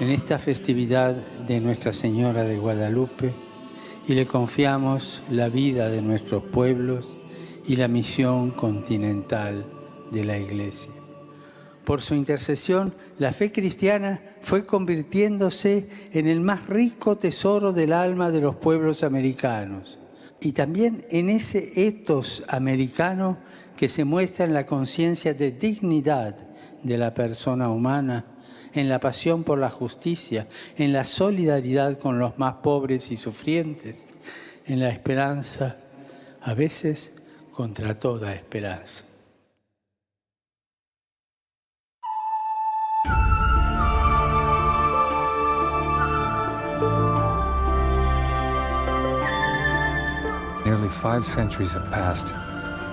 en esta festividad de Nuestra Señora de Guadalupe y le confiamos la vida de nuestros pueblos y la misión continental de la Iglesia. Por su intercesión, la fe cristiana fue convirtiéndose en el más rico tesoro del alma de los pueblos americanos y también en ese ethos americano que se muestra en la conciencia de dignidad de la persona humana, en la pasión por la justicia, en la solidaridad con los más pobres y sufrientes, en la esperanza, a veces contra toda esperanza. Nearly 5 centuries have passed,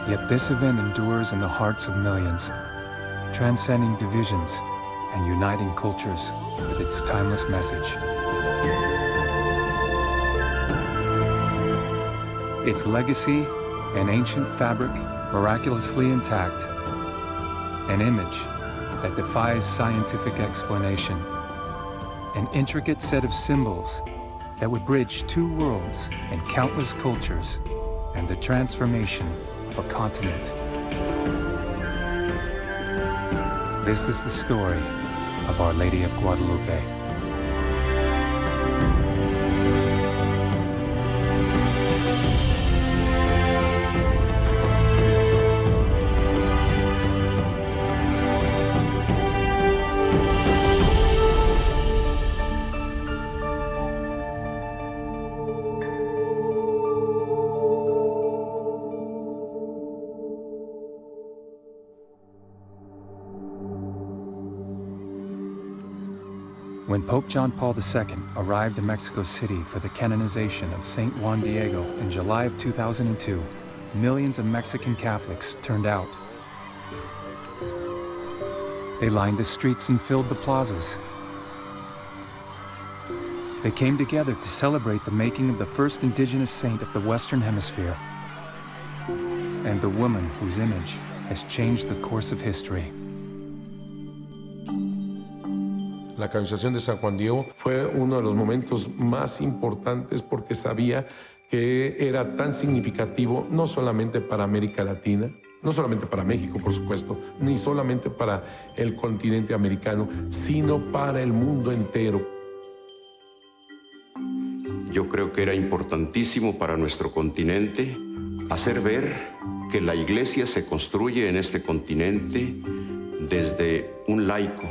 yet this event endures in the hearts of millions, transcending divisions and uniting cultures with its timeless message. Its legacy, an ancient fabric miraculously intact, an image that defies scientific explanation, an intricate set of symbols that would bridge 2 worlds and countless cultures, and the transformation of a continent. This is the story of Our Lady of Guadalupe. When Pope John Paul II arrived in Mexico City for the canonization of Saint Juan Diego in July of 2002, millions of Mexican Catholics turned out. They lined the streets and filled the plazas. They came together to celebrate the making of the first indigenous saint of the Western Hemisphere, and the woman whose image has changed the course of history. La canonización de San Juan Diego fue uno de los momentos más importantes porque sabía que era tan significativo no solamente para América Latina, no solamente para México, por supuesto, ni solamente para el continente americano, sino para el mundo entero. Yo creo que era importantísimo para nuestro continente hacer ver que la Iglesia se construye en este continente desde un laico.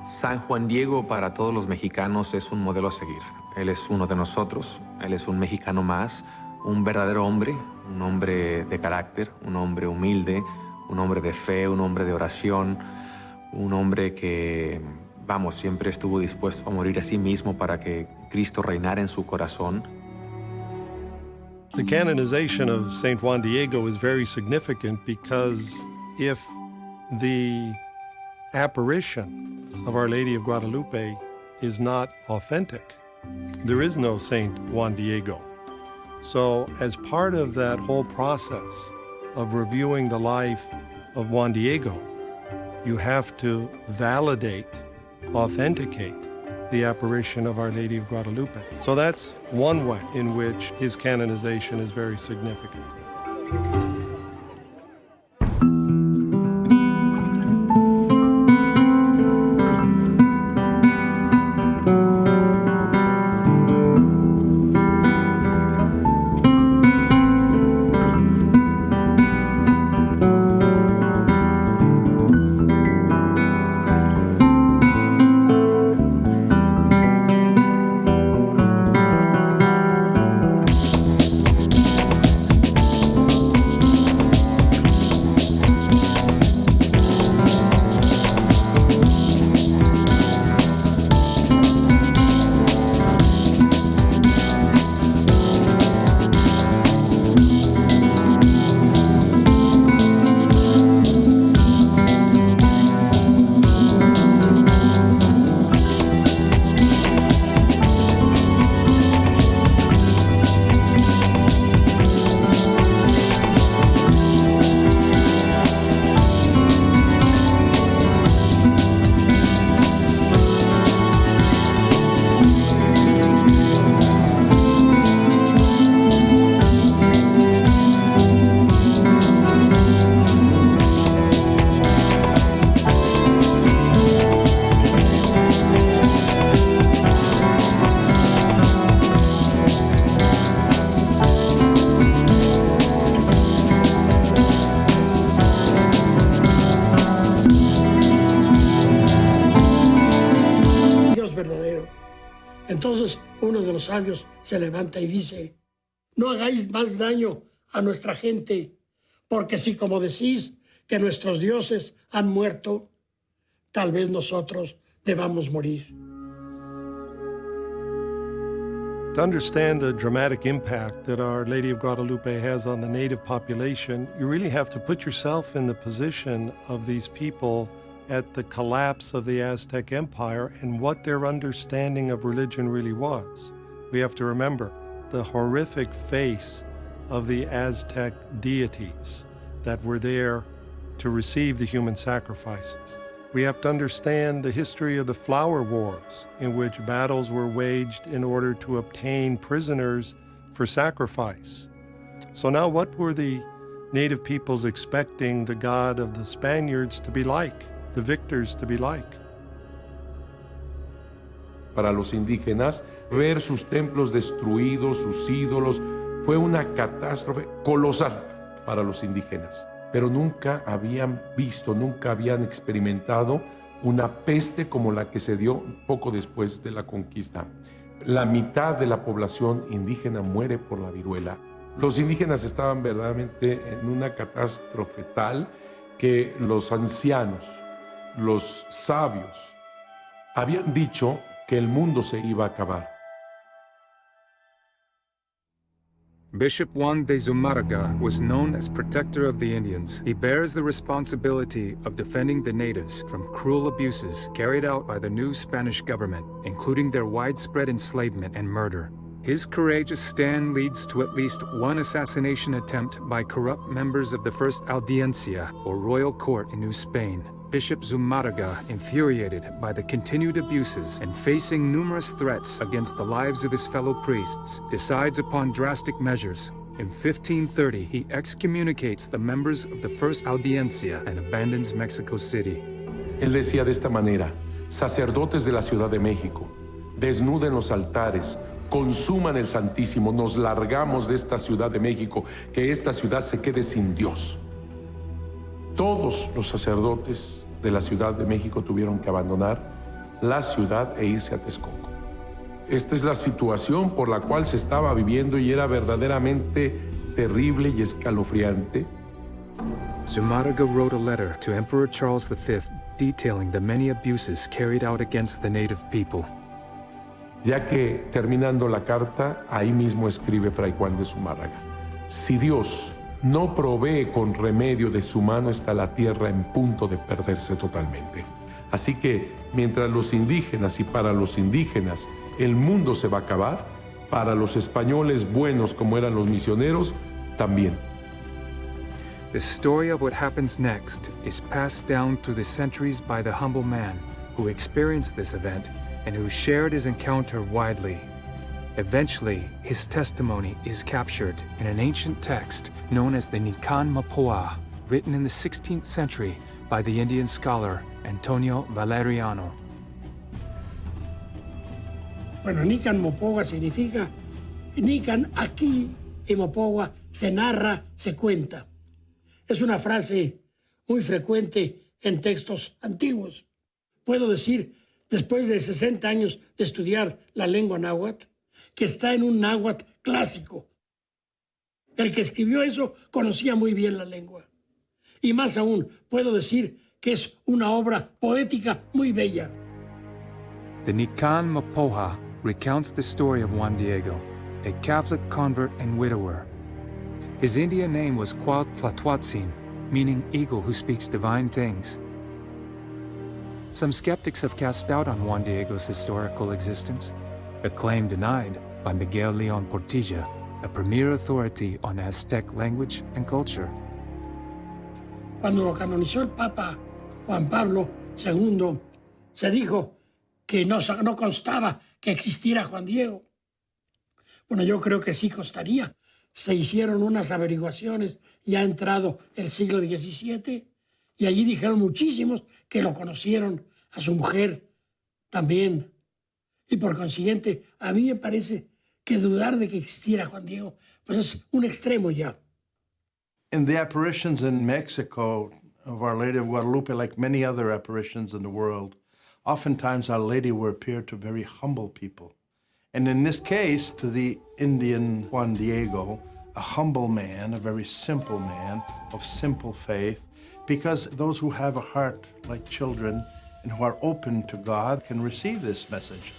San Juan Diego para todos los mexicanos es un modelo a seguir. Él es uno de nosotros, él es un mexicano más, un verdadero hombre, un hombre de carácter, un hombre humilde, un hombre de fe, un hombre de oración, un hombre que, vamos, siempre estuvo dispuesto a morir a sí mismo para que Cristo reinara en su corazón. The canonization of Saint Juan Diego is very significant because if the apparition of Our Lady of Guadalupe is not authentic, there is no Saint Juan Diego. So as part of that whole process of reviewing the life of Juan Diego, you have to validate, authenticate the apparition of Our Lady of Guadalupe. So that's one way in which his canonization is very significant. Entonces uno de los sabios se levanta y dice, no hagáis más daño a nuestra gente, porque si como decís que nuestros dioses han muerto, tal vez nosotros debamos morir. To understand the dramatic impact that Our Lady of Guadalupe has on the native population, you really have to put yourself in the position of these people at the collapse of the Aztec Empire and what their understanding of religion really was. We have to remember the horrific face of the Aztec deities that were there to receive the human sacrifices. We have to understand the history of the Flower Wars, in which battles were waged in order to obtain prisoners for sacrifice. So now what were the native peoples expecting the God of the Spaniards to be like, the victors to be like? Para los indígenas, ver sus templos destruidos, sus ídolos, fue una catástrofe colosal para los indígenas. Pero nunca habían visto, nunca habían experimentado una peste como la que se dio poco después de la conquista. La mitad de la población indígena muere por la viruela. Los indígenas estaban verdaderamente en una catástrofe tal que los ancianos, los sabios, habían dicho que el mundo se iba a acabar. Bishop Juan de Zumárraga was known as protector of the Indians. He bears the responsibility of defending the natives from cruel abuses carried out by the new Spanish government, including their widespread enslavement and murder. His courageous stand leads to at least one assassination attempt by corrupt members of the First Audiencia, or royal court in New Spain. Bishop Zumárraga, infuriated by the continued abuses and facing numerous threats against the lives of his fellow priests, decides upon drastic measures. In 1530, he excommunicates the members of the First Audiencia and abandons Mexico City. Él decía de esta manera: sacerdotes de la Ciudad de México, desnuden los altares, consuman el Santísimo, nos largamos de esta Ciudad de México, que esta ciudad se quede sin Dios. Todos los sacerdotes de la Ciudad de México tuvieron que abandonar la ciudad e irse a Texcoco. Esta es la situación por la cual se estaba viviendo y era verdaderamente terrible y escalofriante. Zumárraga wrote a letter to Emperor Charles V detailing the many abuses carried out against the native people. Ya que terminando la carta, ahí mismo escribe Fray Juan de Zumárraga: si Dios no provee con remedio de su mano, está la tierra en punto de perderse totalmente. Así que, mientras los indígenas y para los indígenas el mundo se va a acabar, para los españoles buenos como eran los misioneros, también. The story of what happens next is passed down through the centuries by the humble man who experienced this event and who shared his encounter widely. Eventually, his testimony is captured in an ancient text known as the Nican Mapoa, written in the 16th century by the Indian scholar Antonio Valeriano. Bueno, Nican Mopoa significa Nican aquí y Mopoa se narra, se cuenta. Es una frase muy frecuente en textos antiguos. Puedo decir, después de 60 años de estudiar la lengua náhuatl, que está en un náhuatl clásico. El que escribió eso conocía muy bien la lengua. Y más aún, puedo decir que es una obra poética muy bella. The Nican Mapoa recounts the story of Juan Diego, a Catholic convert and widower. His Indian name was Cuauhtlatoatzin, meaning eagle who speaks divine things. Some skeptics have cast doubt on Juan Diego's historical existence, a claim denied by Miguel León Portilla, a premier authority on Aztec language and culture. Cuando lo canonizó el Papa Juan Pablo II, se dijo que no constaba que existiera Juan Diego. Bueno, yo creo que sí constaría. Se hicieron unas averiguaciones ya ha entrado el siglo XVII y allí dijeron muchísimos que lo conocieron, a su mujer también. Y por consiguiente, a mí me parece que dudar de que existiera Juan Diego, pues es un extremo ya. In the apparitions in Mexico of Our Lady of Guadalupe, like many other apparitions in the world, oftentimes Our Lady will appear to very humble people. And in this case, to the Indian Juan Diego, a humble man, a very simple man of simple faith, because those who have a heart like children and who are open to God can receive this message.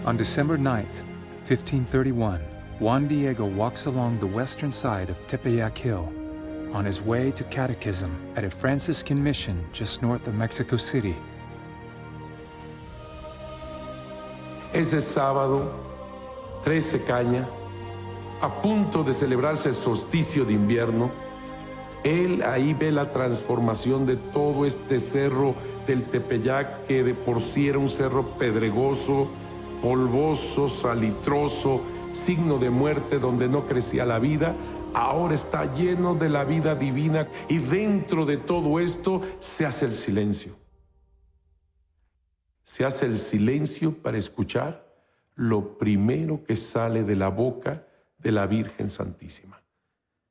On December 9th, 1531, Juan Diego walks along the western side of Tepeyac Hill on his way to catechism at a Franciscan mission just north of Mexico City. Ese sábado, 13 caña, a punto de celebrarse el solsticio de invierno, él ahí ve la transformación de todo este cerro del Tepeyac, que de por sí era un cerro pedregoso, polvoso, salitroso, signo de muerte donde no crecía la vida. Ahora está lleno de la vida divina y dentro de todo esto se hace el silencio. Se hace el silencio para escuchar lo primero que sale de la boca de la Virgen Santísima.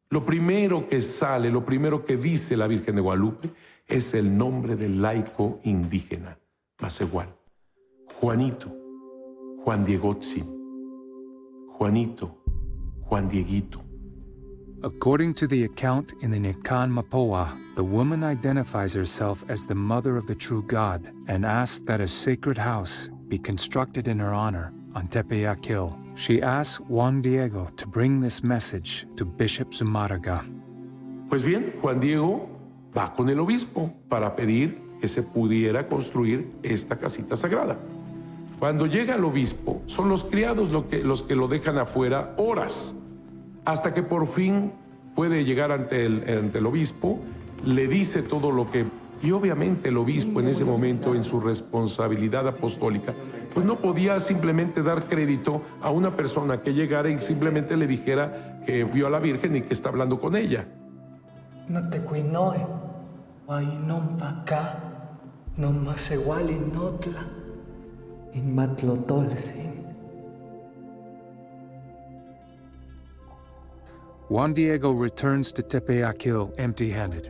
Lo primero que sale, lo primero que dice la Virgen de Guadalupe es el nombre del laico indígena, Macehual. Juanito, Juan Diegotzin. Juanito, Juan Dieguito. According to the account in the Nican Mapoa, the woman identifies herself as the mother of the true God and asks that a sacred house be constructed in her honor on Tepeyac Hill. She asks Juan Diego to bring this message to Bishop Zumárraga. Pues bien, Juan Diego va con el obispo para pedir que se pudiera construir esta casita sagrada. Cuando llega el obispo, son los criados los que lo dejan afuera horas, hasta que por fin puede llegar ante el obispo, le dice todo lo que... Y obviamente el obispo en ese momento, en su responsabilidad apostólica, pues no podía simplemente dar crédito a una persona que llegara y simplemente le dijera que vio a la Virgen y que está hablando con ella. No te cuinoe, ahí no pa' acá, no más igual en otla, en matlotolsin. Juan Diego returns to Tepeyac Hill empty-handed.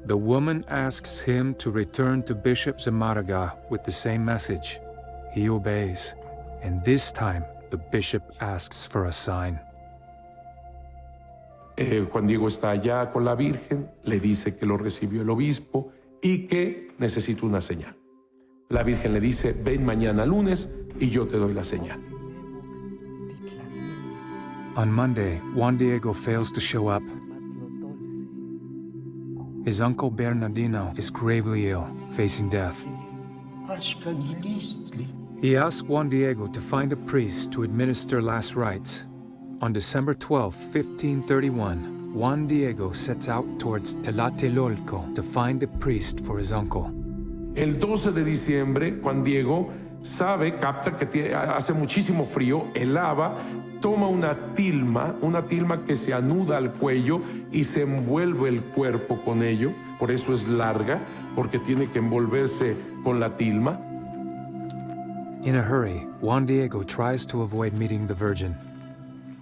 The woman asks him to return to Bishop Zumárraga with the same message. He obeys, and this time the bishop asks for a sign. Juan Diego está allá con la Virgen, le dice que lo recibió el obispo y que necesita una señal. La Virgen le dice, ven mañana lunes y yo te doy la señal. On Monday, Juan Diego fails to show up. His uncle Bernardino is gravely ill, facing death. He asks Juan Diego to find a priest to administer last rites. On December 12, 1531, Juan Diego sets out towards Tlatelolco to find a priest for his uncle. El 12 de diciembre, Juan Diego capta que hace muchísimo frío, helaba, toma una tilma que se anuda al cuello y se envuelve el cuerpo con ello. Por eso es larga, porque tiene que envolverse con la tilma. In a hurry, Juan Diego tries to avoid meeting the Virgin.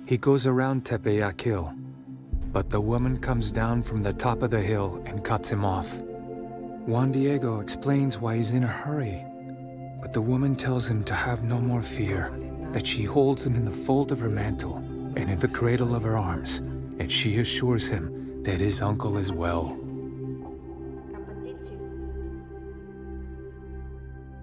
He goes around Tepeyac Hill, but the woman comes down from the top of the hill and cuts him off. Juan Diego explains why he's in a hurry, but the woman tells him to have no more fear, that she holds him in the fold of her mantle and in the cradle of her arms, and she assures him that his uncle is well.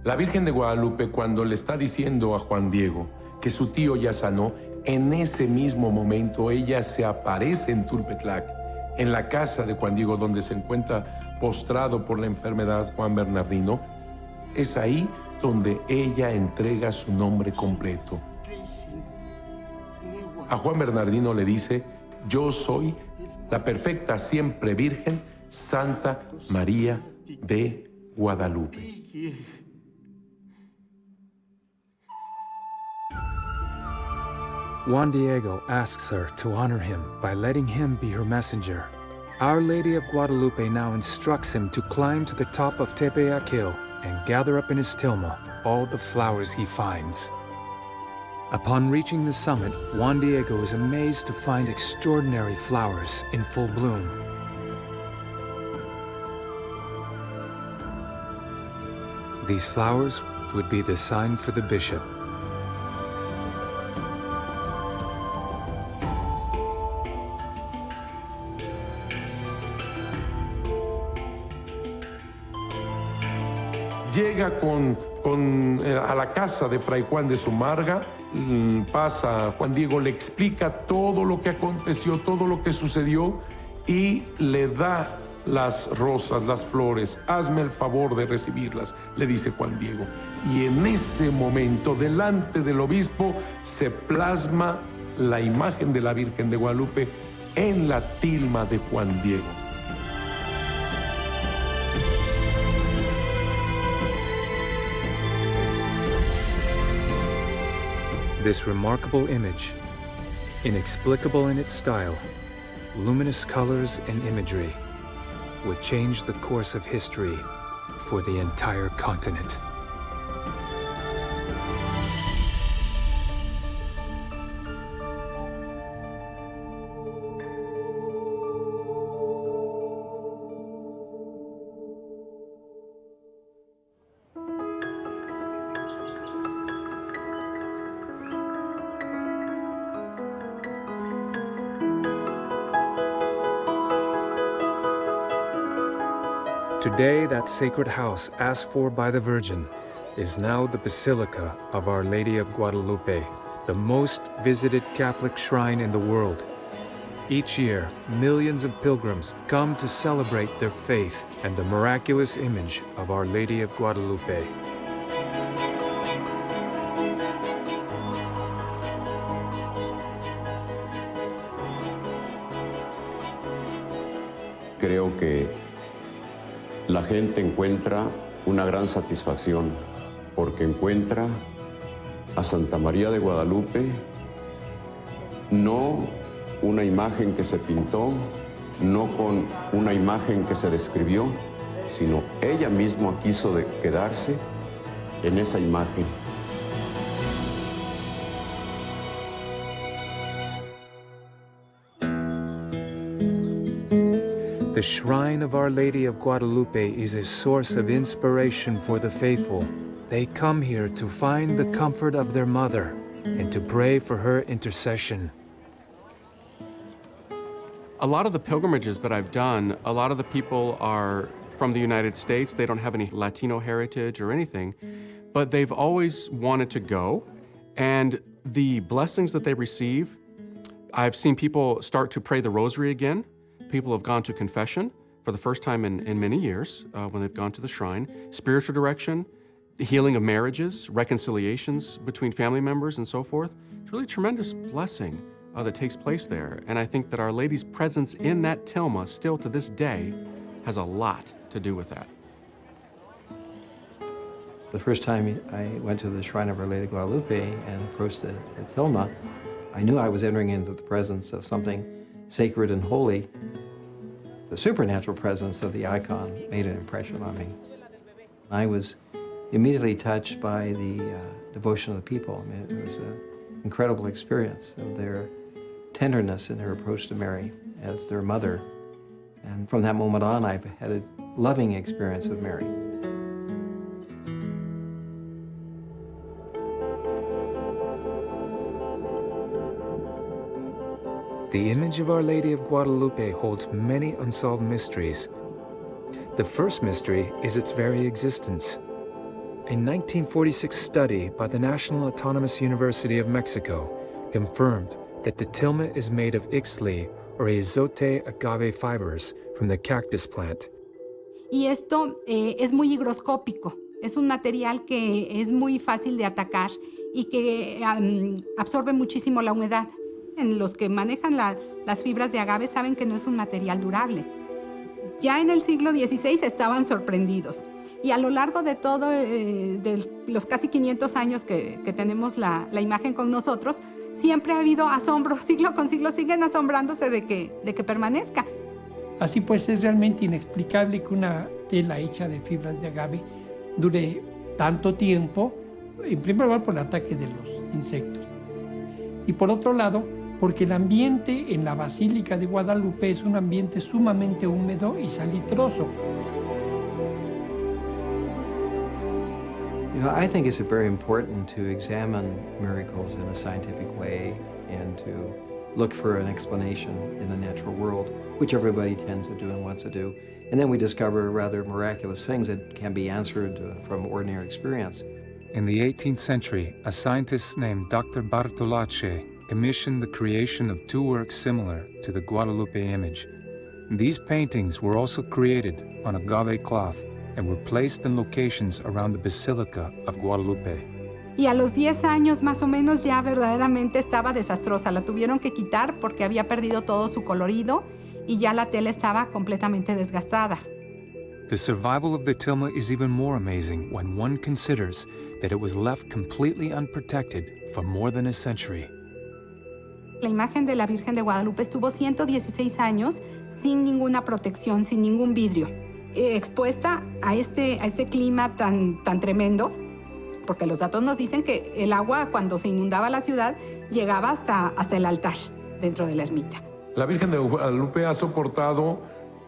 La Virgen de Guadalupe, cuando le está diciendo a Juan Diego que su tío ya sanó, en ese mismo momento ella se aparece en Tulpetlac, en la casa de Juan Diego, donde se encuentra postrado por la enfermedad Juan Bernardino. Es ahí donde ella entrega su nombre completo. A Juan Bernardino le dice, yo soy la perfecta siempre Virgen, Santa María de Guadalupe. Juan Diego asks her to honor him by letting him be her messenger. Our Lady of Guadalupe now instructs him to climb to the top of Tepeyac Hill and gather up in his tilma all the flowers he finds. Upon reaching the summit, Juan Diego is amazed to find extraordinary flowers in full bloom. These flowers would be the sign for the bishop. llega a la casa de Fray Juan de Zumarga, pasa Juan Diego, le explica todo lo que aconteció, todo lo que sucedió y le da las rosas, las flores. Hazme el favor de recibirlas, le dice Juan Diego. Y en ese momento, delante del obispo, se plasma la imagen de la Virgen de Guadalupe en la tilma de Juan Diego. This remarkable image, inexplicable in its style, luminous colors and imagery, would change the course of history for the entire continent. Today, that sacred house asked for by the Virgin is now the Basilica of Our Lady of Guadalupe, the most visited Catholic shrine in the world. Each year, millions of pilgrims come to celebrate their faith and the miraculous image of Our Lady of Guadalupe. Creo que la gente encuentra una gran satisfacción porque encuentra a Santa María de Guadalupe no una imagen que se pintó, no con una imagen que se describió, sino ella misma quiso quedarse en esa imagen. The shrine of Our Lady of Guadalupe is a source of inspiration for the faithful. They come here to find the comfort of their mother and to pray for her intercession. A lot of the pilgrimages that I've done, a lot of the people are from the United States. They don't have any Latino heritage or anything, but they've always wanted to go. And the blessings that they receive, I've seen people start to pray the rosary again. People have gone to confession for the first time in many years when they've gone to the shrine. Spiritual direction, the healing of marriages, reconciliations between family members and so forth. It's really a tremendous blessing that takes place there. And I think that Our Lady's presence in that tilma still to this day has a lot to do with that. The first time I went to the Shrine of Our Lady of Guadalupe and approached the tilma, I knew I was entering into the presence of something sacred and holy. The supernatural presence of the icon made an impression on me. I was immediately touched by the devotion of the people. I mean, it was an incredible experience of their tenderness in their approach to Mary as their mother. And from that moment on, I've had a loving experience with Mary. The image of Our Lady of Guadalupe holds many unsolved mysteries. The first mystery is its very existence. A 1946 study by the National Autonomous University of Mexico confirmed that the tilma is made of ixtli, or azote agave fibers, from the cactus plant. Y esto es muy higroscópico. Es un material que es muy fácil de atacar y que absorbe muchísimo la humedad. En los que manejan las fibras de agave saben que no es un material durable. Ya en el siglo XVI estaban sorprendidos. Y a lo largo de todo, de los casi 500 años que tenemos la imagen con nosotros, siempre ha habido asombro. Siglo con siglo siguen asombrándose de que permanezca. Así pues, es realmente inexplicable que una tela hecha de fibras de agave dure tanto tiempo, en primer lugar por el ataque de los insectos. Y por otro lado, porque el ambiente en la Basílica de Guadalupe es un ambiente sumamente húmedo y salitroso. You know, I think it's very important to examine miracles in a scientific way and to look for an explanation in the natural world, which everybody tends to do and wants to do. And then we discover rather miraculous things that can be answered from ordinary experience. In the 18th century, a scientist named Dr. Bartolacci commissioned the creation of two works similar to the Guadalupe image. These paintings were also created on agave cloth and were placed in locations around the Basilica of Guadalupe. Y a los 10 años más o menos ya verdaderamente estaba desastrosa. La tuvieron que quitar porque había perdido todo su colorido y ya la tela estaba completamente desgastada. The survival of the tilma is even more amazing when one considers that it was left completely unprotected for more than a century. La imagen de la Virgen de Guadalupe estuvo 116 años sin ninguna protección, sin ningún vidrio, expuesta a este clima tan tremendo, porque los datos nos dicen que el agua cuando se inundaba la ciudad llegaba hasta el altar dentro de la ermita. La Virgen de Guadalupe ha soportado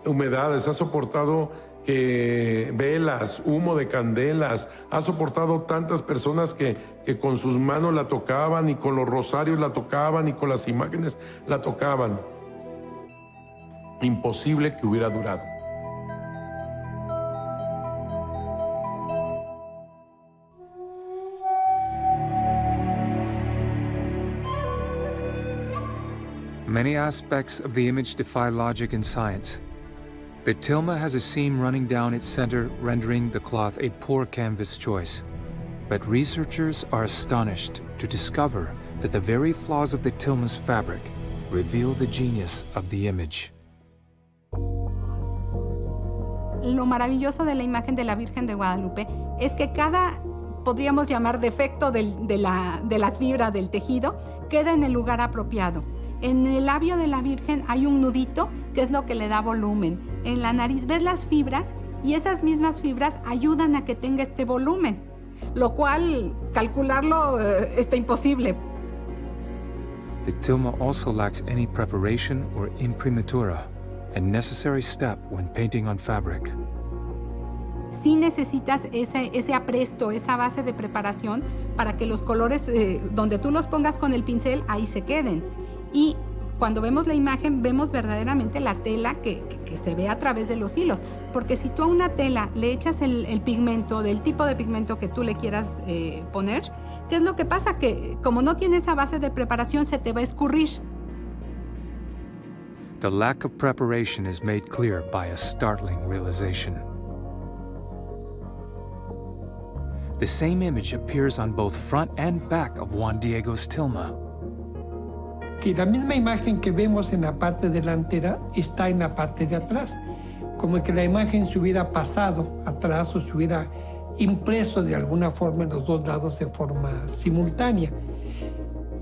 humedades, ha soportado velas, humo de candelas, ha soportado tantas personas que con sus manos la tocaban y con los rosarios la tocaban y con las imágenes la tocaban. Imposible que hubiera durado. Many aspects of the image defy logic and science. The tilma has a seam running down its center, rendering the cloth a poor canvas choice. But researchers are astonished to discover that the very flaws of the tilma's fabric reveal the genius of the image. Lo maravilloso de la imagen de la Virgen de Guadalupe es que cada, podríamos llamar defecto de la fibra del tejido, queda en el lugar apropiado. En el labio de la Virgen hay un nudito que es lo que le da volumen. En la nariz ves las fibras y esas mismas fibras ayudan a que tenga este volumen, lo cual calcularlo está imposible. The tilma also lacks any preparation or imprimatura, a necessary step when painting on fabric. Sí necesitas ese apresto, esa base de preparación para que los colores, donde tú los pongas con el pincel, ahí se queden. Y cuando vemos la imagen, vemos verdaderamente la tela que se ve a través de los hilos. Porque si tú a una tela le echas el pigmento, del tipo de pigmento que tú le quieras poner, ¿qué es lo que pasa? Que como no tiene esa base de preparación, se te va a escurrir. The lack of preparation is made clear by a startling realization. The same image appears on both front and back of Juan Diego's tilma. Que la misma imagen que vemos en la parte delantera está en la parte de atrás, como que la imagen se hubiera pasado atrás o se hubiera impreso de alguna forma en los dos lados de forma simultánea.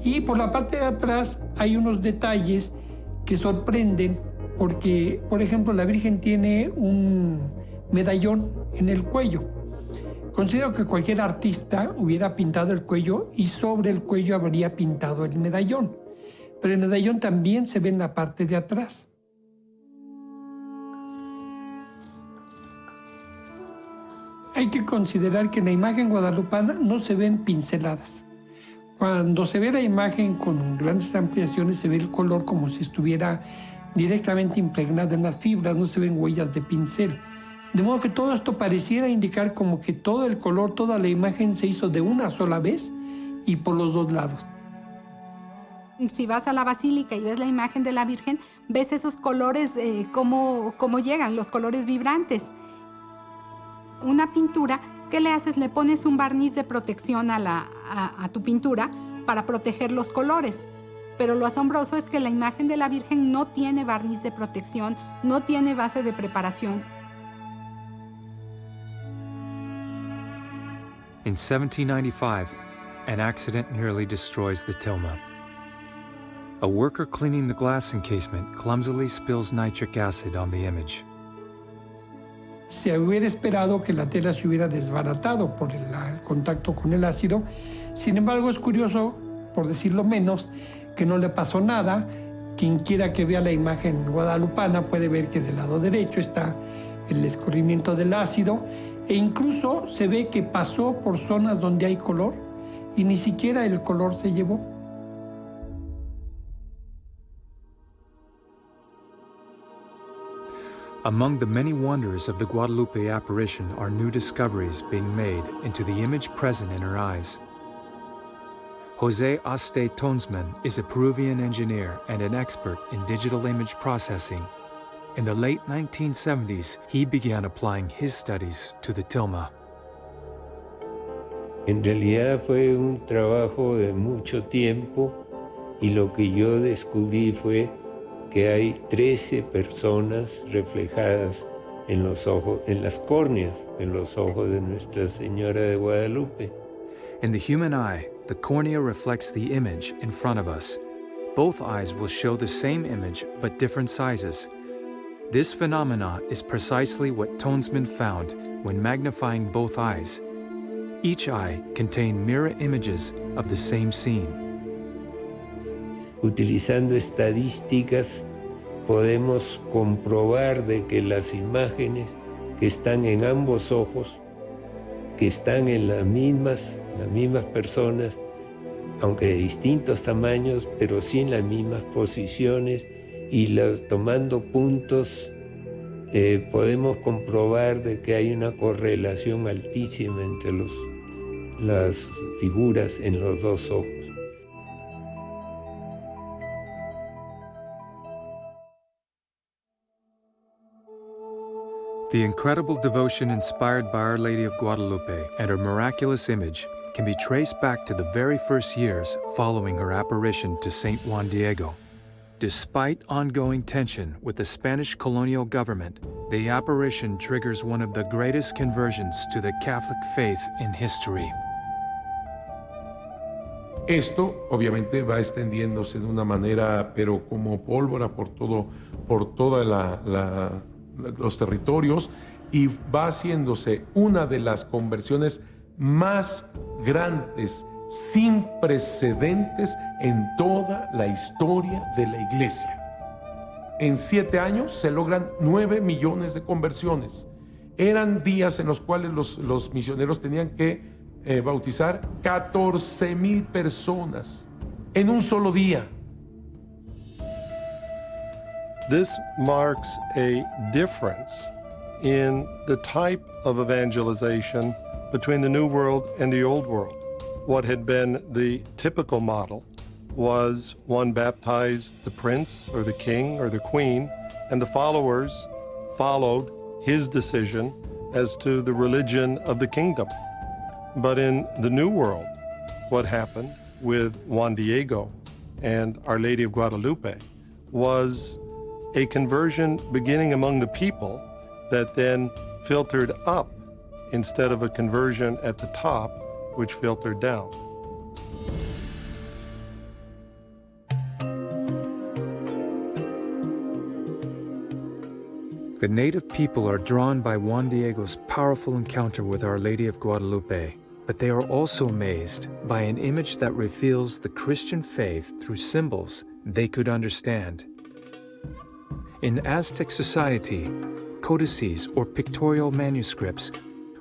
Y por la parte de atrás hay unos detalles que sorprenden porque, por ejemplo, la Virgen tiene un medallón en el cuello. Considero que cualquier artista hubiera pintado el cuello y sobre el cuello habría pintado el medallón. Pero el medallón también se ve en la parte de atrás. Hay que considerar que en la imagen guadalupana no se ven pinceladas. Cuando se ve la imagen con grandes ampliaciones se ve el color como si estuviera directamente impregnado en las fibras, no se ven huellas de pincel. De modo que todo esto pareciera indicar como que todo el color, toda la imagen se hizo de una sola vez y por los dos lados. Si vas a la basílica y ves la imagen de la Virgen, ves esos colores, cómo llegan, los colores vibrantes. Una pintura, ¿qué le haces? Le pones un barniz de protección a tu pintura para proteger los colores. Pero lo asombroso es que la imagen de la Virgen no tiene barniz de protección, no tiene base de preparación. In 1795, an accident nearly destroys the tilma. A worker cleaning the glass encasement clumsily spills nitric acid on the image. Se hubiera esperado que la tela se hubiera desbaratado por el contacto con el ácido. Sin embargo, es curioso, por decirlo menos, que no le pasó nada. Quien quiera que vea la imagen guadalupana puede ver que del lado derecho está el escurrimiento del ácido e incluso se ve que pasó por zonas donde hay color y ni siquiera el color se llevó. Among the many wonders of the Guadalupe apparition are new discoveries being made into the image present in her eyes. Jose Aste Tonsman is a Peruvian engineer and an expert in digital image processing. In the late 1970s, he began applying his studies to the tilma. En realidad fue un trabajo de mucho tiempo y lo que yo descubrí fue que hay 13 personas reflejadas en los ojos, en las córneas de los ojos de Nuestra Señora de Guadalupe. In the human eye, the cornea reflects the image in front of us. Both eyes will show the same image but different sizes. This phenomena is precisely what Tonsman found when magnifying both eyes. Each eye contained mirror images of the same scene. Utilizando estadísticas, podemos comprobar de que las imágenes que están en ambos ojos, que están en las mismas personas, aunque de distintos tamaños, pero sí en las mismas posiciones, y tomando puntos, podemos comprobar de que hay una correlación altísima entre las figuras en los dos ojos. The incredible devotion inspired by Our Lady of Guadalupe and her miraculous image can be traced back to the very first years following her apparition to Saint Juan Diego. Despite ongoing tension with the Spanish colonial government, the apparition triggers one of the greatest conversions to the Catholic faith in history. Esto obviamente va extendiéndose de una manera, pero como pólvora por toda los territorios, y va haciéndose una de las conversiones más grandes, sin precedentes en toda la historia de la Iglesia. En 7 años se logran 9 millones de conversiones. Eran días en los cuales los misioneros tenían que bautizar 14,000 personas en un solo día. This marks a difference in the type of evangelization between the New World and the Old World. What had been the typical model was one baptized the prince or the king or the queen, and the followers followed his decision as to the religion of the kingdom. But in the New World, what happened with Juan Diego and Our Lady of Guadalupe was a conversion beginning among the people that then filtered up instead of a conversion at the top, which filtered down. The native people are drawn by Juan Diego's powerful encounter with Our Lady of Guadalupe, but they are also amazed by an image that reveals the Christian faith through symbols they could understand. In Aztec society, codices or pictorial manuscripts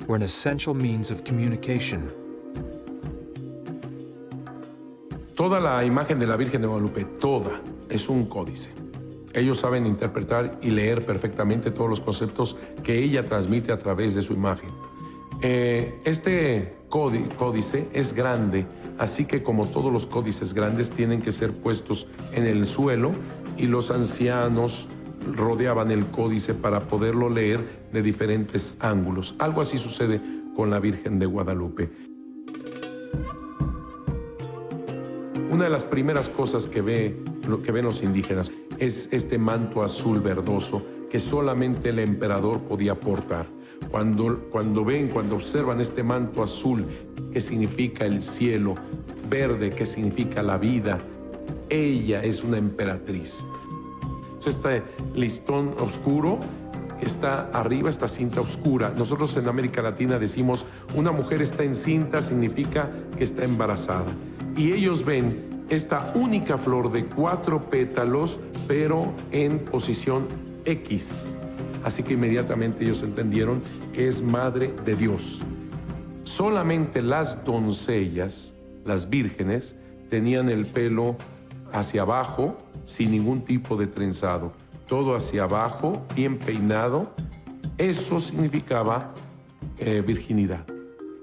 were an essential means of communication. Toda la imagen de la Virgen de Guadalupe, toda, es un códice. Ellos saben interpretar y leer perfectamente todos los conceptos que ella transmite a través de su imagen. Este códice es grande, así que como todos los códices grandes tienen que ser puestos en el suelo, y los ancianos rodeaban el códice para poderlo leer de diferentes ángulos. Algo así sucede con la Virgen de Guadalupe. Una de las primeras cosas que ven los indígenas es este manto azul verdoso que solamente el emperador podía portar. Cuando observan este manto azul, que significa el cielo, verde, que significa la vida, ella es una emperatriz. Este listón oscuro que está arriba, esta cinta oscura. Nosotros en América Latina decimos, una mujer está encinta, significa que está embarazada. Y ellos ven esta única flor de 4 pétalos, pero en posición X. Así que inmediatamente ellos entendieron que es Madre de Dios. Solamente las doncellas, las vírgenes, tenían el pelo hacia abajo, sin ningún tipo de trenzado. todo hacia abajo, bien peinado, eso significaba virginidad.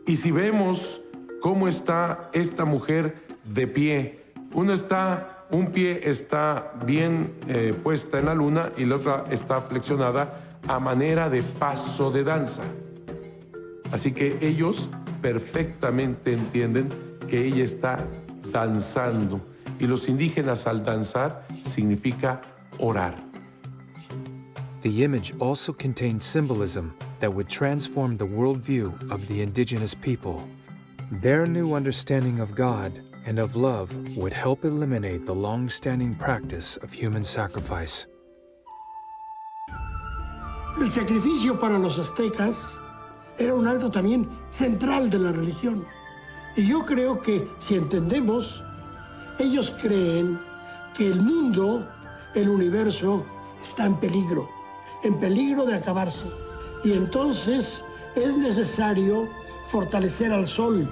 Y si vemos cómo está esta mujer de pie, un pie está bien puesta en la luna y la otra está flexionada a manera de paso de danza. Así que ellos perfectamente entienden que ella está danzando. Y los indígenas al danzar significa orar. The image also contained symbolism that would transform the worldview of the indigenous people. Their new understanding of God and of love would help eliminate the long-standing practice of human sacrifice. El sacrificio para los aztecas era un acto también central de la religión. Y yo creo que si entendemos, ellos creen que el mundo, el universo, está en peligro de acabarse. Y entonces es necesario fortalecer al sol.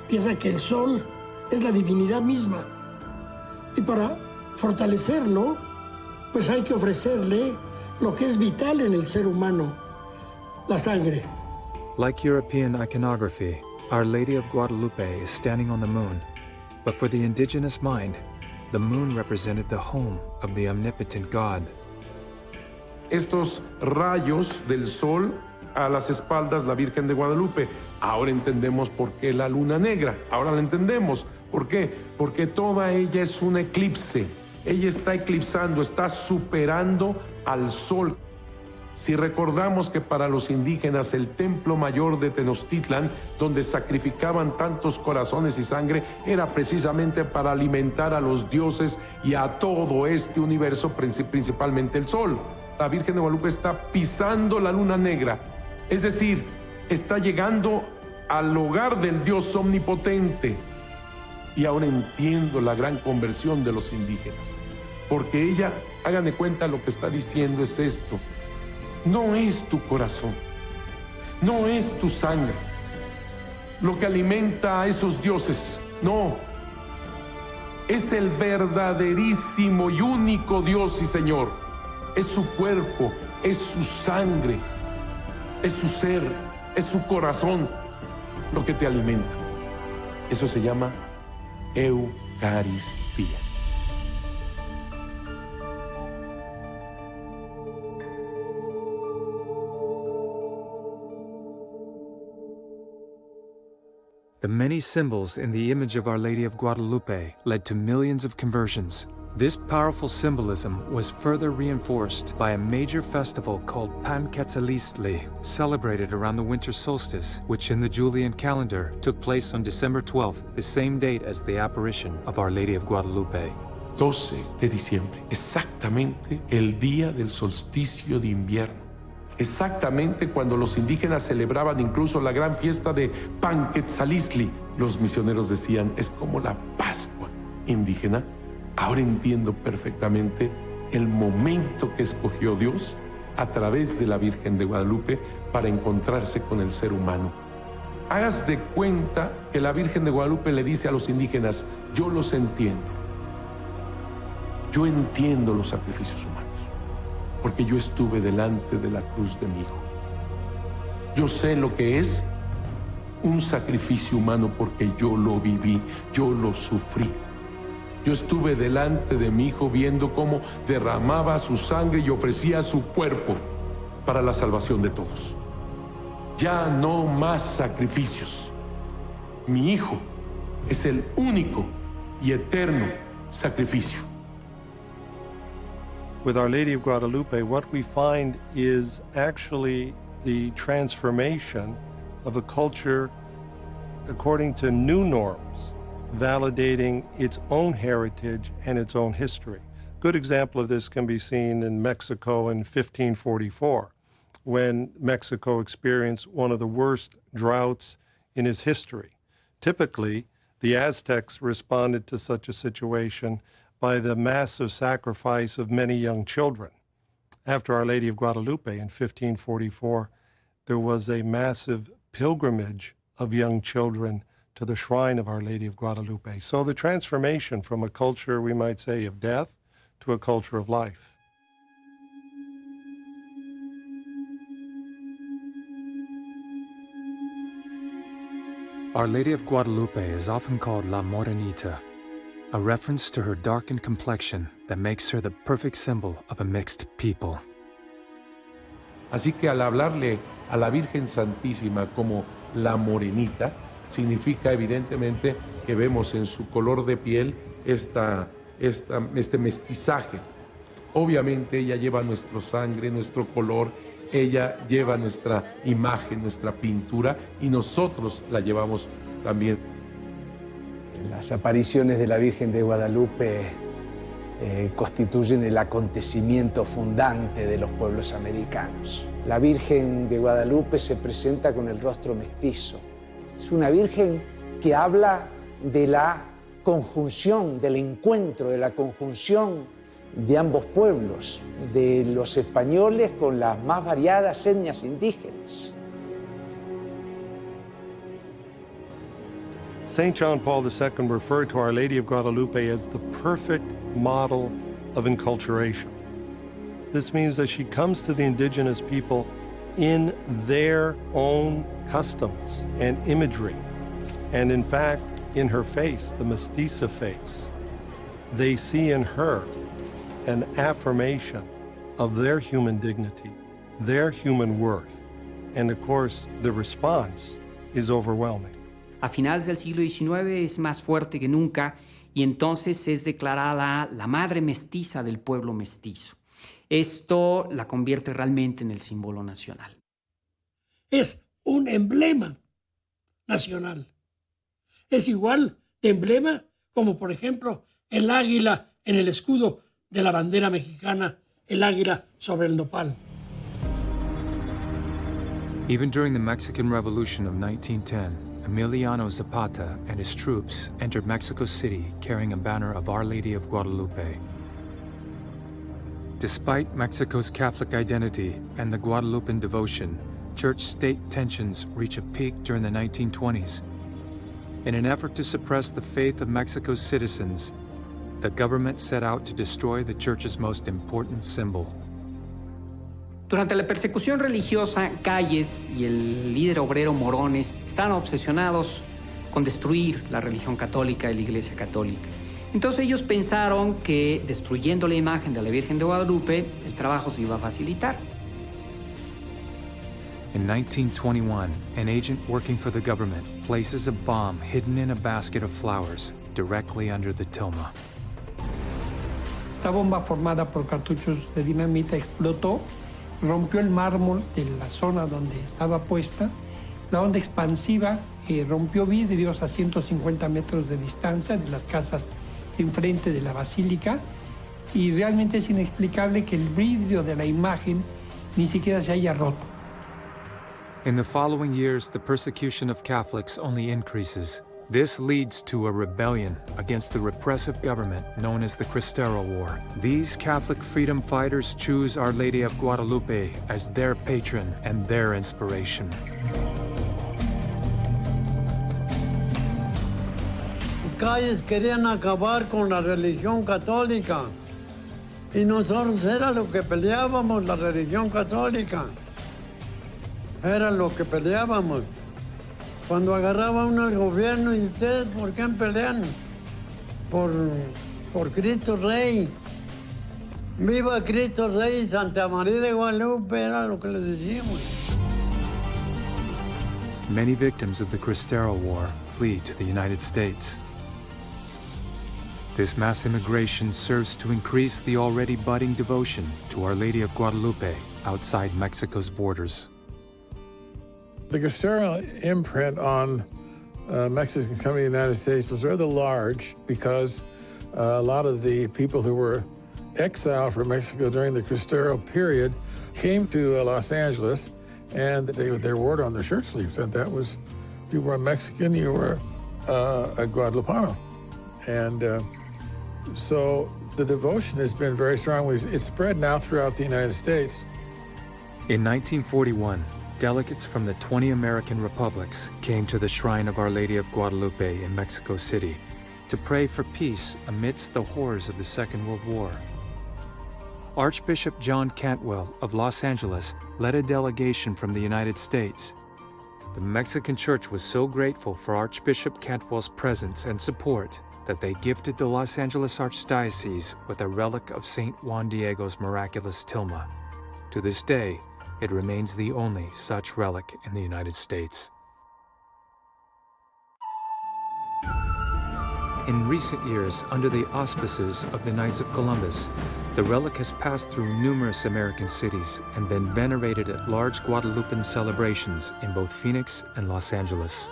Piensa que el sol es la divinidad misma. Y para fortalecerlo, pues hay que ofrecerle lo que es vital en el ser humano, la sangre. Like European iconography, Our Lady of Guadalupe is standing on the moon. But for the indigenous mind, the moon represented the home of the omnipotent God. Estos rayos del sol a las espaldas la Virgen de Guadalupe. Ahora entendemos por qué la luna negra. Ahora la entendemos. ¿Por qué? Porque toda ella es un eclipse. Ella está eclipsando, está superando al sol. Si recordamos que para los indígenas el templo mayor de Tenochtitlan, donde sacrificaban tantos corazones y sangre, era precisamente para alimentar a los dioses y a todo este universo, principalmente el sol. La Virgen de Guadalupe está pisando la luna negra, es decir, está llegando al hogar del Dios omnipotente. Y ahora entiendo la gran conversión de los indígenas, porque ella, hagan de cuenta, lo que está diciendo es esto: no es tu corazón, no es tu sangre lo que alimenta a esos dioses, no, es el verdaderísimo y único Dios y Señor. Es su cuerpo, es su sangre, es su ser, es su corazón lo que te alimenta. Eso se llama Eucaristía. The many symbols in the image of Our Lady of Guadalupe led to millions of conversions. This powerful symbolism was further reinforced by a major festival called Panquetzalistli, celebrated around the winter solstice, which in the Julian calendar took place on December 12th, the same date as the apparition of Our Lady of Guadalupe. 12 de diciembre, exactamente el día del solsticio de invierno. Exactamente cuando los indígenas celebraban incluso la gran fiesta de Panquetzalistli. Los misioneros decían, es como la Pascua indígena. Ahora entiendo perfectamente el momento que escogió Dios a través de la Virgen de Guadalupe para encontrarse con el ser humano. Hagas de cuenta que la Virgen de Guadalupe le dice a los indígenas, yo los entiendo. Yo entiendo los sacrificios humanos, porque yo estuve delante de la cruz de mi hijo. Yo sé lo que es un sacrificio humano porque yo lo viví, yo lo sufrí. Yo estuve delante de mi hijo viendo cómo derramaba su sangre y ofrecía su cuerpo para la salvación de todos. Ya no más sacrificios. Mi hijo es el único y eterno sacrificio. With Our Lady of Guadalupe, what we find is actually the transformation of a culture according to new norms, validating its own heritage and its own history. Good example of this can be seen in Mexico in 1544, when Mexico experienced one of the worst droughts in its history. Typically, the Aztecs responded to such a situation by the massive sacrifice of many young children. After Our Lady of Guadalupe in 1544, there was a massive pilgrimage of young children to the shrine of Our Lady of Guadalupe. So the transformation from a culture, we might say, of death to a culture of life. Our Lady of Guadalupe is often called La Morenita, a reference to her darkened complexion that makes her the perfect symbol of a mixed people. Así que al hablarle a la Virgen Santísima como la Morenita, significa evidentemente que vemos en su color de piel este mestizaje. Obviamente ella lleva nuestra sangre, nuestro color, ella lleva nuestra imagen, nuestra pintura y nosotros la llevamos también. Las apariciones de la Virgen de Guadalupe constituyen el acontecimiento fundante de los pueblos americanos. La Virgen de Guadalupe se presenta con el rostro mestizo. Es una Virgen que habla de la conjunción, del encuentro, de la conjunción de ambos pueblos, de los españoles con las más variadas etnias indígenas. St. John Paul II referred to Our Lady of Guadalupe as the perfect model of enculturation. This means that she comes to the indigenous people in their own customs and imagery. And in fact, in her face, the mestiza face, they see in her an affirmation of their human dignity, their human worth. And of course, the response is overwhelming. A finales del siglo XIX es más fuerte que nunca y entonces es declarada la madre mestiza del pueblo mestizo. Esto la convierte realmente en el símbolo nacional. Es un emblema nacional. Es igual de emblema como, por ejemplo, el águila en el escudo de la bandera mexicana, el águila sobre el nopal. Even during the Mexican Revolution of 1910, Emiliano Zapata and his troops entered Mexico City carrying a banner of Our Lady of Guadalupe. Despite Mexico's Catholic identity and the Guadalupan devotion, church-state tensions reach a peak during the 1920s. In an effort to suppress the faith of Mexico's citizens, the government set out to destroy the church's most important symbol. Durante la persecución religiosa, Calles y el líder obrero Morones estaban obsesionados con destruir la religión católica y la Iglesia Católica. Entonces ellos pensaron que destruyendo la imagen de la Virgen de Guadalupe, el trabajo se iba a facilitar. In 1921, an agent working for the government places a bomb hidden in a basket of flowers directly under the tilma. Esta bomba formada por cartuchos de dinamita explotó, rompió el mármol de la zona donde estaba puesta. La onda expansiva rompió vidrios a 150 metros de distancia de las casas enfrente de la basílica y realmente es inexplicable que el vidrio de la imagen ni siquiera se haya roto. In the following years, the persecution of Catholics only increases. This leads to a rebellion against the repressive government known as the Cristero War. These Catholic freedom fighters choose Our Lady of Guadalupe as their patron and their inspiration. Calles querían acabar con la religión católica y nosotros era lo que peleábamos, la religión católica. Era lo que peleábamos. Cuando agarraba uno el gobierno, ¿y ustedes por qué pelean? Por Cristo Rey. ¡Viva Cristo Rey! Santa María de Guadalupe, era lo que les decíamos. Many victims of the Cristero War flee to the United States. This mass immigration serves to increase the already budding devotion to Our Lady of Guadalupe outside Mexico's borders. The Cristero imprint on Mexicans coming to the United States was rather large because a lot of the people who were exiled from Mexico during the Cristero period came to Los Angeles, and they wore it on their shirt sleeves, and that was, you were a Mexican, you were a Guadalupano. And so the devotion has been very strong. It's spread now throughout the United States. In 1941, delegates from the 20 American republics came to the Shrine of Our Lady of Guadalupe in Mexico City to pray for peace amidst the horrors of the Second World War. Archbishop John Cantwell of Los Angeles led a delegation from the United States. The Mexican Church was so grateful for Archbishop Cantwell's presence and support that they gifted the Los Angeles Archdiocese with a relic of St. Juan Diego's miraculous tilma. To this day, it remains the only such relic in the United States. In recent years, under the auspices of the Knights of Columbus, the relic has passed through numerous American cities and been venerated at large Guadalupan celebrations in both Phoenix and Los Angeles.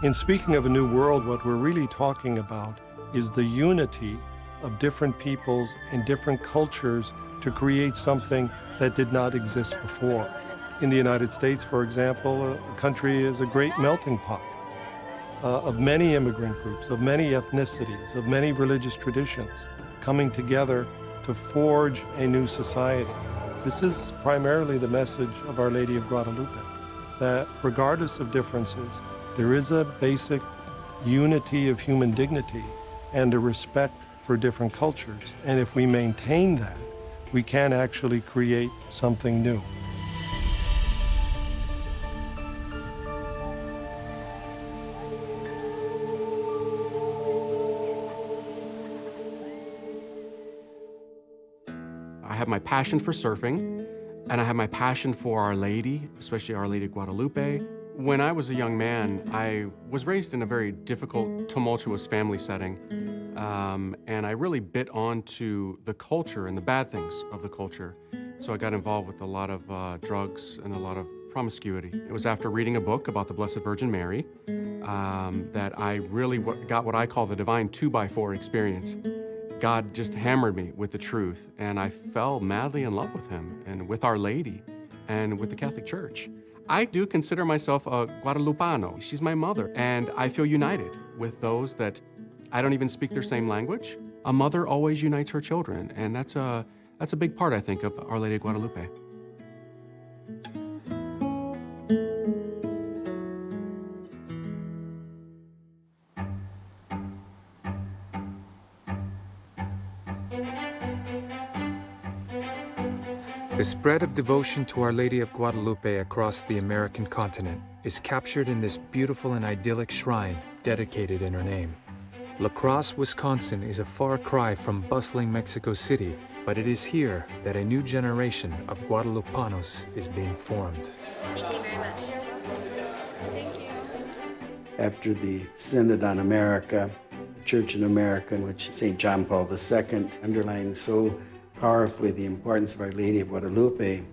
In speaking of a new world, what we're really talking about is the unity of different peoples and different cultures to create something that did not exist before. In the United States, for example, a country is a great melting pot of many immigrant groups, of many ethnicities, of many religious traditions coming together to forge a new society. This is primarily the message of Our Lady of Guadalupe, that regardless of differences, there is a basic unity of human dignity and a respect for different cultures. And if we maintain that, we can actually create something new. I have my passion for surfing, and I have my passion for Our Lady, especially Our Lady of Guadalupe. When I was a young man, I was raised in a very difficult, tumultuous family setting, and I really bit onto the culture and the bad things of the culture. So I got involved with a lot of drugs and a lot of promiscuity. It was after reading a book about the Blessed Virgin Mary that I really got what I call the divine 2x4 experience. God just hammered me with the truth, and I fell madly in love with him and with Our Lady and with the Catholic Church. I do consider myself a Guadalupano. She's my mother, and I feel united with those that I don't even speak their same language. A mother always unites her children, and that's a big part, I think, of Our Lady of Guadalupe. The spread of devotion to Our Lady of Guadalupe across the American continent is captured in this beautiful and idyllic shrine dedicated in her name. La Crosse, Wisconsin is a far cry from bustling Mexico City, but it is here that a new generation of Guadalupanos is being formed. Thank you very much. Thank you. After the Synod on America, the Church in America, in which St. John Paul II underlined so powerfully the importance of Our Lady of Guadalupe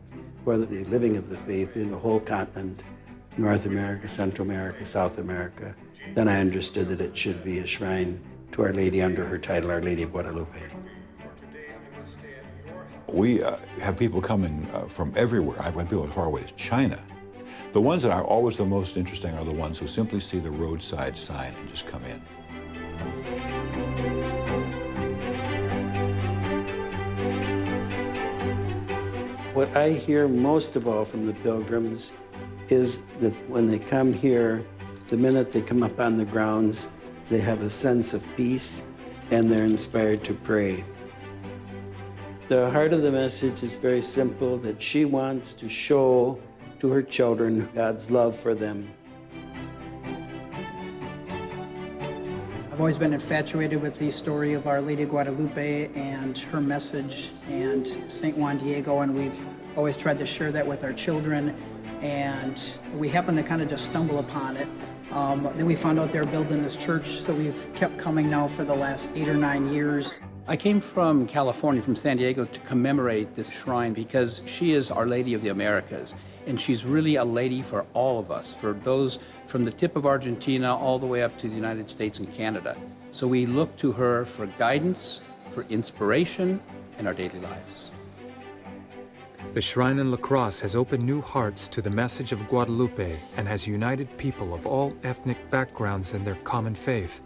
for the living of the faith in the whole continent, North America, Central America, South America, then I understood that it should be a shrine to Our Lady under her title, Our Lady of Guadalupe. We have people coming from everywhere. I've had people as far away as China. The ones that are always the most interesting are the ones who simply see the roadside sign and just come in. What I hear most of all from the pilgrims is that when they come here, the minute they come up on the grounds, they have a sense of peace and they're inspired to pray. The heart of the message is very simple, that she wants to show to her children God's love for them. I've always been infatuated with the story of Our Lady of Guadalupe and her message and St. Juan Diego, and we've always tried to share that with our children, and we happened to kind of just stumble upon it. Then we found out they were building this church, so we've kept coming now for the last 8 or 9 years. I came from California, from San Diego, to commemorate this shrine because she is Our Lady of the Americas, and she's really a lady for all of us, for those from the tip of Argentina all the way up to the United States and Canada. So we look to her for guidance, for inspiration in our daily lives. The shrine in La Crosse has opened new hearts to the message of Guadalupe and has united people of all ethnic backgrounds in their common faith.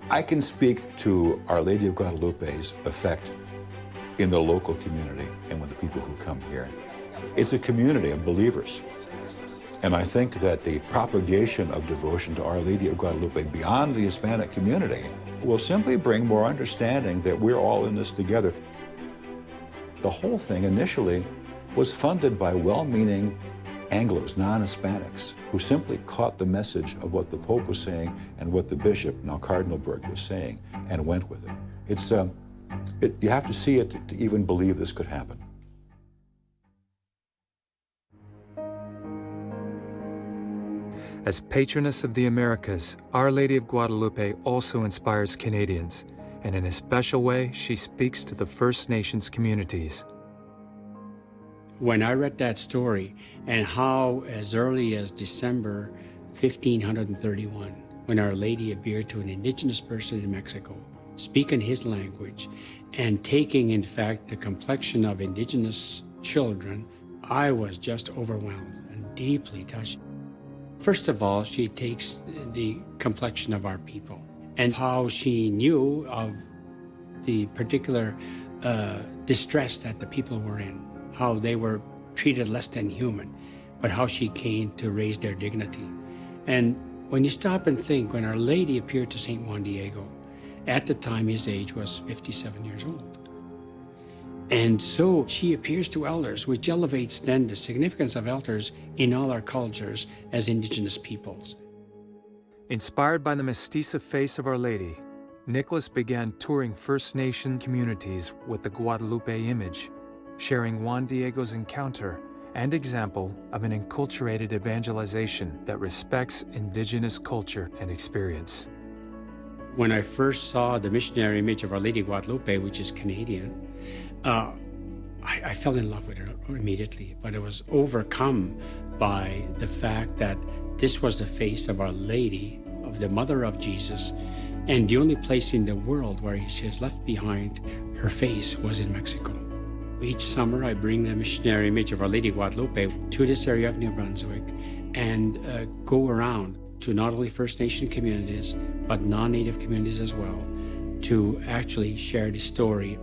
I can speak to Our Lady of Guadalupe's effect in the local community and with the people who come here. It's a community of believers. And I think that the propagation of devotion to Our Lady of Guadalupe beyond the Hispanic community will simply bring more understanding that we're all in this together. The whole thing initially was funded by well-meaning Anglos, non-Hispanics, who simply caught the message of what the Pope was saying and what the Bishop, now Cardinal Burke, was saying and went with it. You have to see it to even believe this could happen. As patroness of the Americas, Our Lady of Guadalupe also inspires Canadians, and in a special way, she speaks to the First Nations communities. When I read that story and how as early as December 1531, when Our Lady appeared to an indigenous person in Mexico, speaking his language and taking, in fact, the complexion of indigenous children, I was just overwhelmed and deeply touched. First of all, she takes the complexion of our people and how she knew of the particular distress that the people were in, how they were treated less than human, but how she came to raise their dignity. And when you stop and think, when Our Lady appeared to St. Juan Diego, at the time his age was 57 years old. And so she appears to elders, which elevates then the significance of elders in all our cultures as indigenous peoples. Inspired by the mestiza face of Our Lady, Nicholas began touring First Nation communities with the Guadalupe image, sharing Juan Diego's encounter and example of an enculturated evangelization that respects indigenous culture and experience. When I first saw the missionary image of Our Lady Guadalupe, which is Canadian, I fell in love with her immediately, but I was overcome by the fact that this was the face of Our Lady, of the Mother of Jesus, and the only place in the world where she has left behind her face was in Mexico. Each summer, I bring the missionary image of Our Lady Guadalupe to this area of New Brunswick and go around to not only First Nation communities, but non-Native communities as well, to actually share the story.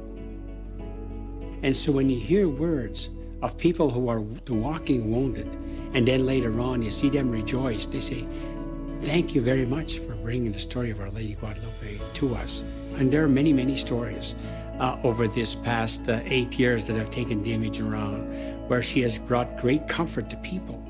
And so when you hear words of people who are walking wounded, and then later on you see them rejoice, they say, "Thank you very much for bringing the story of Our Lady Guadalupe to us." And there are many, many stories over this past 8 years that I've taken the image around, where she has brought great comfort to people.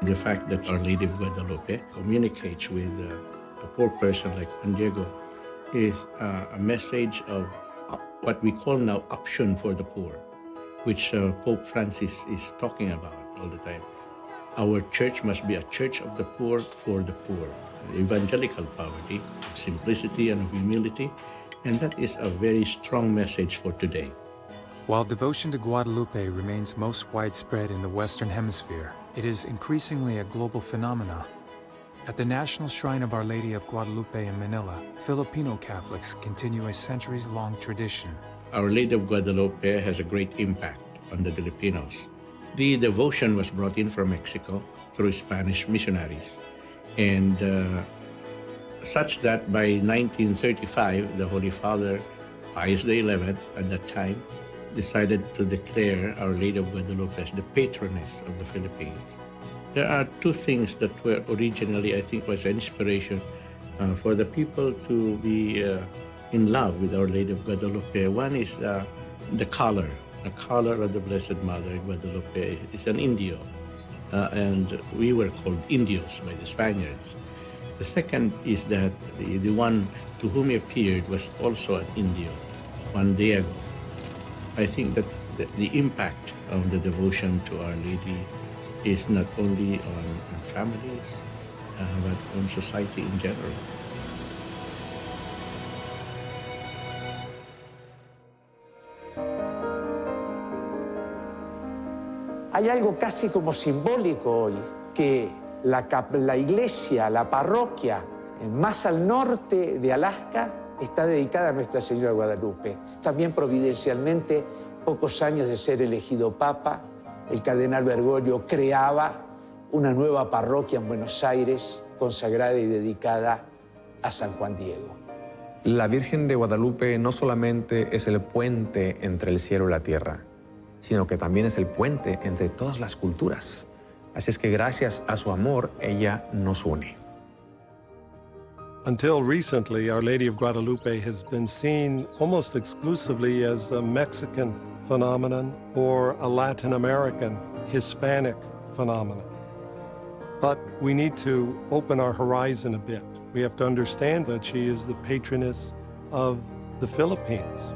The fact that Our Lady of Guadalupe communicates with a poor person like Juan Diego is a message of what we call now option for the poor, which Pope Francis is talking about all the time. Our church must be a church of the poor for the poor. Evangelical poverty, simplicity and humility, and that is a very strong message for today. While devotion to Guadalupe remains most widespread in the Western Hemisphere, it is increasingly a global phenomenon. At the National Shrine of Our Lady of Guadalupe in Manila, Filipino Catholics continue a centuries-long tradition. Our Lady of Guadalupe has a great impact on the Filipinos. The devotion was brought in from Mexico through Spanish missionaries, and such that by 1935, the Holy Father, Pius XI, at that time, decided to declare Our Lady of Guadalupe as the patroness of the Philippines. There are two things that were originally, I think, was an inspiration for the people to be in love with Our Lady of Guadalupe. One is the color of the Blessed Mother in Guadalupe is an Indio, and we were called Indios by the Spaniards. The second is that the one to whom he appeared was also an Indio, Juan Diego. I think that the impact of the devotion to Our Lady is not only on families, but on society in general. Hay algo casi como simbólico hoy, que la iglesia, la parroquia más al norte de Alaska está dedicada a Nuestra Señora de Guadalupe. También providencialmente, pocos años de ser elegido papa, el cardenal Bergoglio creaba una nueva parroquia en Buenos Aires consagrada y dedicada a San Juan Diego. La Virgen de Guadalupe no solamente es el puente entre el cielo y la tierra, sino que también es el puente entre todas las culturas. Así es que gracias a su amor, ella nos une. Until recently, Our Lady of Guadalupe has been seen almost exclusively as a Mexican phenomenon or a Latin American, Hispanic phenomenon. But we need to open our horizon a bit. We have to understand that she is the patroness of the Philippines.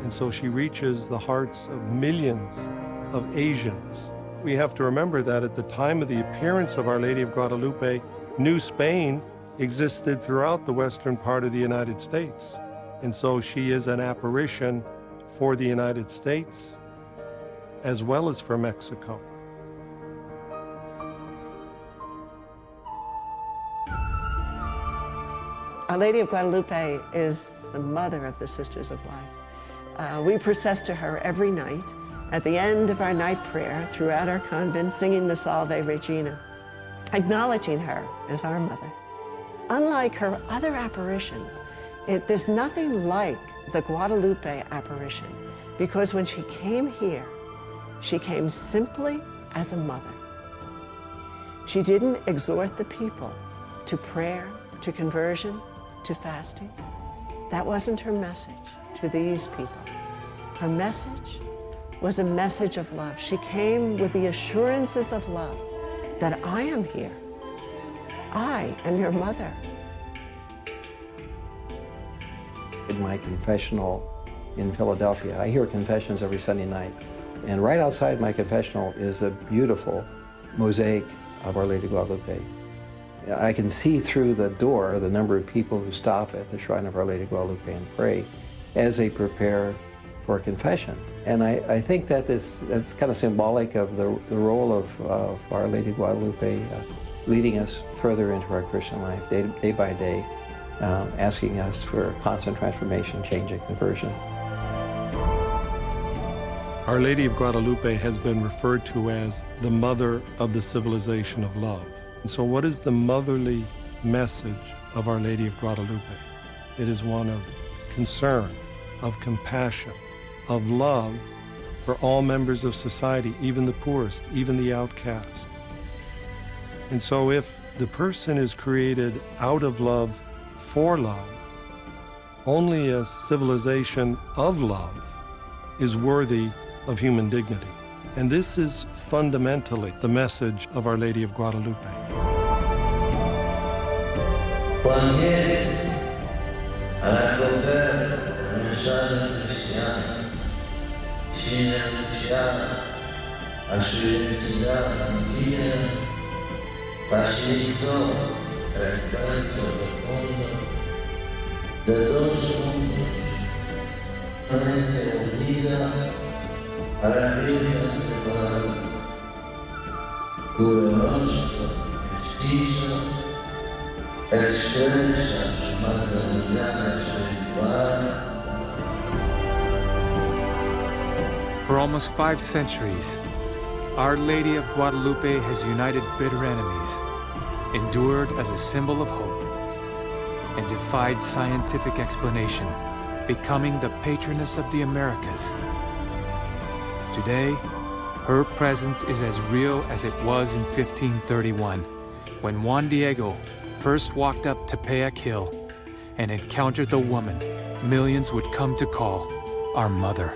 And so she reaches the hearts of millions of Asians. We have to remember that at the time of the appearance of Our Lady of Guadalupe, New Spain existed throughout the western part of the United States. And so she is an apparition for the United States as well as for Mexico. Our Lady of Guadalupe is the mother of the Sisters of Life. We process to her every night at the end of our night prayer throughout our convent, singing the Salve Regina, acknowledging her as our mother. Unlike her other apparitions, there's nothing like the Guadalupe apparition, because when she came here, she came simply as a mother. She didn't exhort the people to prayer, to conversion, to fasting. That wasn't her message to these people. Her message was a message of love. She came with the assurances of love that I am here. I am your mother. In my confessional in Philadelphia, I hear confessions every Sunday night. And right outside my confessional is a beautiful mosaic of Our Lady of Guadalupe. I can see through the door the number of people who stop at the shrine of Our Lady of Guadalupe and pray as they prepare for confession. And I think that's kind of symbolic of the role of Our Lady of Guadalupe leading us further into our Christian life, day by day, asking us for constant transformation, change, and conversion. Our Lady of Guadalupe has been referred to as the mother of the civilization of love. And so what is the motherly message of Our Lady of Guadalupe? It is one of concern, of compassion, of love for all members of society, even the poorest, even the outcast. And so if the person is created out of love, for love, only a civilization of love is worthy of human dignity. And this is fundamentally the message of Our Lady of Guadalupe. De dos mundos, mente unida a la Virgen de Guadalupe, cuyo rostro mestizo expresa su maternidad espiritual. For almost 5 centuries, Our Lady of Guadalupe has united bitter enemies, endured as a symbol of hope, and defied scientific explanation, becoming the patroness of the Americas. Today, her presence is as real as it was in 1531, when Juan Diego first walked up Tepeyac Hill and encountered the woman millions would come to call our mother.